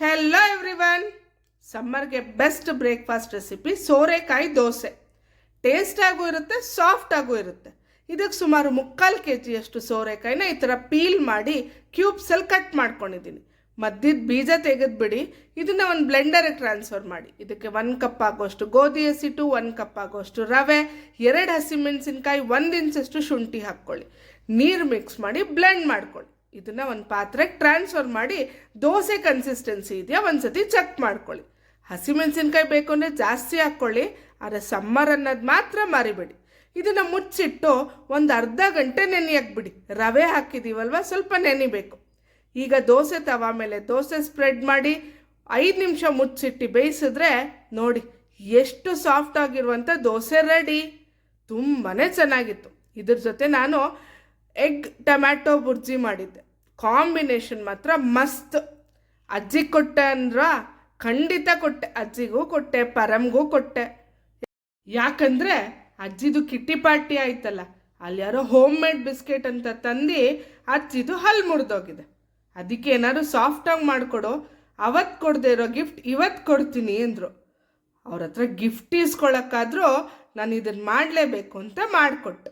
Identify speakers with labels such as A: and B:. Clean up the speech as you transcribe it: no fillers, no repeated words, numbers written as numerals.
A: Hello everyone. ಸಮ್ಮರ್ಗೆ best breakfast recipe ಸೋರೆಕಾಯಿ ದೋಸೆ. ಟೇಸ್ಟಾಗೂ ಇರುತ್ತೆ, ಸಾಫ್ಟಾಗೂ ಇರುತ್ತೆ. ಇದಕ್ಕೆ ಸುಮಾರು 3/4 kg ಸೋರೆಕಾಯಿನ ಈ ಥರ ಪೀಲ್ ಮಾಡಿ ಕ್ಯೂಬ್ಸಲ್ಲಿ ಕಟ್ ಮಾಡ್ಕೊಂಡಿದ್ದೀನಿ. ಮಧ್ಯದ ಬೀಜ ತೆಗೆದುಬಿಡಿ. ಇದನ್ನು ಒಂದು ಬ್ಲೆಂಡರಿಗೆ ಟ್ರಾನ್ಸ್ಫರ್ ಮಾಡಿ. ಇದಕ್ಕೆ 1 ಕಪ್ ಆಗೋಷ್ಟು ಗೋಧಿ ಹಸಿಟ್ಟು, 1 ಕಪ್ ಆಗೋಷ್ಟು ರವೆ, 2 ಹಸಿಮೆಣಸಿನ್ಕಾಯಿ, 1 ಇಂಚಷ್ಟು ಶುಂಠಿ ಹಾಕ್ಕೊಳ್ಳಿ. ನೀರು ಮಿಕ್ಸ್ ಮಾಡಿ ಬ್ಲೆಂಡ್ ಮಾಡ್ಕೊಳ್ಳಿ. ಇದನ್ನು ಒಂದು ಪಾತ್ರೆಗೆ ಟ್ರಾನ್ಸ್ಫರ್ ಮಾಡಿ ದೋಸೆ ಕನ್ಸಿಸ್ಟೆನ್ಸಿ ಇದೆಯಾ ಒಂದ್ಸತಿ ಚೆಕ್ ಮಾಡ್ಕೊಳ್ಳಿ. ಹಸಿಮೆಣಸಿನ್ಕಾಯಿ ಬೇಕು ಅಂದರೆ ಜಾಸ್ತಿ ಹಾಕ್ಕೊಳ್ಳಿ, ಆದರೆ ಸಮ್ಮರ್ ಅನ್ನೋದು ಮಾತ್ರ ಮರಿಬೇಡಿ. ಇದನ್ನು ಮುಚ್ಚಿಟ್ಟು ಒಂದು ಅರ್ಧ ಗಂಟೆ ನೆನೆಯಾಕ್ಬಿಡಿ. ರವೆ ಹಾಕಿದ್ದೀವಲ್ವ, ಸ್ವಲ್ಪ ನೆನಿಬೇಕು. ಈಗ ದೋಸೆ ತವಾ ಮೇಲೆ ದೋಸೆ ಸ್ಪ್ರೆಡ್ ಮಾಡಿ 5 ನಿಮಿಷ ಮುಚ್ಚಿಟ್ಟು ಬೇಯಿಸಿದ್ರೆ ನೋಡಿ ಎಷ್ಟು ಸಾಫ್ಟ್ ಆಗಿರುವಂಥ ದೋಸೆ ರೆಡಿ. ತುಂಬಾ ಚೆನ್ನಾಗಿತ್ತು. ಇದ್ರ ಜೊತೆ ನಾನು ಎಗ್ ಟೊಮ್ಯಾಟೊ ಬುರ್ಜಿ ಮಾಡಿದ್ದೆ. ಕಾಂಬಿನೇಷನ್ ಮಾತ್ರ ಮಸ್ತ್. ಅಜ್ಜಿಗೆ ಕೊಟ್ಟೆ ಅಂದ್ರ ಖಂಡಿತ ಕೊಟ್ಟೆ. ಅಜ್ಜಿಗೂ ಕೊಟ್ಟೆ, ಪರಮ್ಗೂ ಕೊಟ್ಟೆ. ಯಾಕಂದರೆ ಅಜ್ಜಿದು ಕಿಟ್ಟಿ ಪಾರ್ಟಿ ಆಯ್ತಲ್ಲ, ಅಲ್ಲಿ ಯಾರೋ ಹೋಮ್ ಮೇಡ್ ಬಿಸ್ಕೆಟ್ ಅಂತ ತಂದು ಅಜ್ಜಿದು ಹಲ್ಲು ಮುರಿದೋಗಿದೆ. ಅದಕ್ಕೆ ಏನಾದ್ರು ಸಾಫ್ಟಾಗಿ ಮಾಡಿಕೊಡು, ಅವತ್ತು ಕೊಡದೆ ಇರೋ ಗಿಫ್ಟ್ ಇವತ್ತು ಕೊಡ್ತೀನಿ ಅಂದರು. ಅವ್ರ ಹತ್ರ ಗಿಫ್ಟ್ ಈಸ್ಕೊಳ್ಳೋಕ್ಕಾದರೂ ನಾನು ಇದನ್ನು ಮಾಡಲೇಬೇಕು ಅಂತ ಮಾಡಿಕೊಟ್ಟೆ.